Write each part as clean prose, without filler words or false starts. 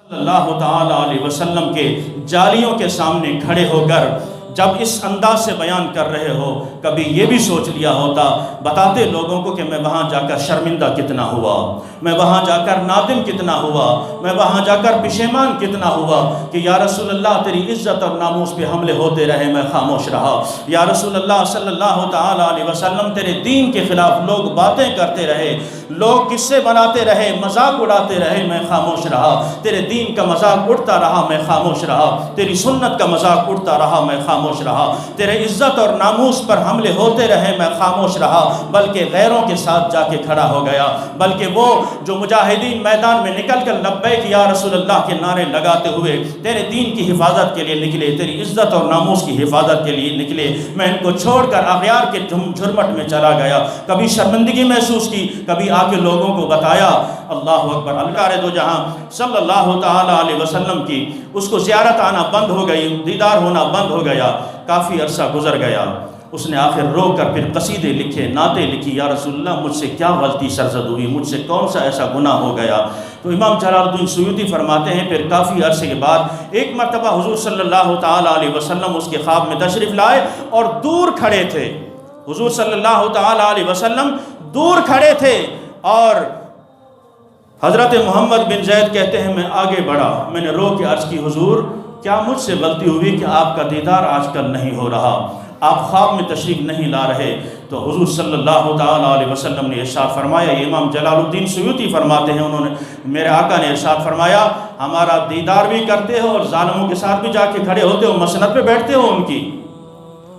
صلی اللہ تعالی علیہ وسلم کے جالیوں کے سامنے کھڑے ہو کر جب اس انداز سے بیان کر رہے ہو، کبھی یہ بھی سوچ لیا ہوتا، بتاتے لوگوں کو کہ میں وہاں جا کر شرمندہ کتنا ہوا، میں وہاں جا کر نادم کتنا ہوا، میں وہاں جا کر پشیمان کتنا ہوا کہ یا رسول اللہ تیری عزت اور ناموس پہ حملے ہوتے رہے میں خاموش رہا، یا رسول اللہ صلی اللہ تعالی علیہ وسلم تیرے دین کے خلاف لوگ باتیں کرتے رہے، لوگ قصے بناتے رہے، مذاق اڑاتے رہے، میں خاموش رہا، تیرے دین کا مذاق اڑتا رہا، میں خاموش رہا، تیری سنت کا مذاق اڑتا رہا، میں خاموش رہا، تیرے عزت اور ناموس پر حملے ہوتے رہے، میں خاموش رہا، بلکہ غیروں کے ساتھ جا کے کھڑا ہو گیا، بلکہ وہ جو مجاہدین میدان میں نکل کر لبیک یا رسول اللہ کے نعرے لگاتے ہوئے تیرے دین کی حفاظت کے لیے نکلے، تیری عزت اور ناموس کی حفاظت کے لیے نکلے، میں ان کو چھوڑ کر اغیار کے جھرمٹ میں چلا گیا، کبھی شرمندگی محسوس کی، کبھی آ کے لوگوں کو بتایا۔ اللہ اکبر، اللہ دو جہاں صلی اللہ تعالی علیہ وسلم کی اس کو زیارت آنا بند ہو گئی، دیدار ہونا بند ہو گیا، کافی عرصہ گزر گیا، اس نے آخر رو کر پھر قصیدے لکھے، نعتیں لکھی، یا رسول اللہ مجھ سے کیا غلطی سرزد ہوئی، مجھ سے کون سا ایسا گناہ ہو گیا۔ تو امام جلال الدین سیوطی فرماتے ہیں پھر کافی عرصے کے بعد ایک مرتبہ حضور صلی اللہ تعالی علیہ وسلم اس کے خواب میں تشریف لائے اور دور کھڑے تھے، حضور صلی اللہ تعالی علیہ وسلم دور کھڑے تھے، اور حضرت محمد بن زید کہتے ہیں میں آگے بڑھا، میں نے رو کے عرض کی حضور کیا مجھ سے غلطی ہوئی کہ آپ کا دیدار آج کل نہیں ہو رہا، آپ خواب میں تشریف نہیں لا رہے؟ تو حضور صلی اللہ تعالی علیہ وسلم نے ارشاد فرمایا، یہ امام جلال الدین سیوطی فرماتے ہیں، انہوں نے میرے آقا نے ارشاد فرمایا ہمارا دیدار بھی کرتے ہو اور ظالموں کے ساتھ بھی جا کے کھڑے ہوتے ہو، مسند پہ بیٹھتے ہو ان کی،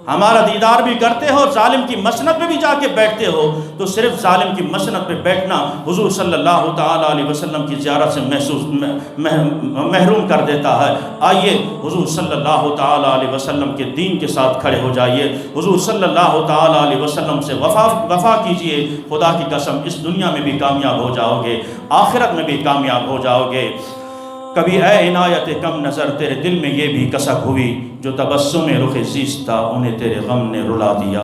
ہمارا دیدار بھی کرتے ہو اور ظالم کی مسند پہ بھی جا کے بیٹھتے ہو، تو صرف ظالم کی مسند پہ بیٹھنا حضور صلی اللہ تعالی علیہ وسلم کی زیارت سے محروم کر دیتا ہے۔ آئیے حضور صلی اللہ تعالی علیہ وسلم کے دین کے ساتھ کھڑے ہو جائیے، حضور صلی اللہ تعالی علیہ وسلم سے وفا کیجئے، خدا کی قسم اس دنیا میں بھی کامیاب ہو جاؤ گے، آخرت میں بھی کامیاب ہو جاؤ گے۔ کبھی اے عنایت کم نظر تیرے دل میں یہ بھی کسک ہوئی، جو تبسم رخ زیست تھا انہیں تیرے غم نے رلا دیا۔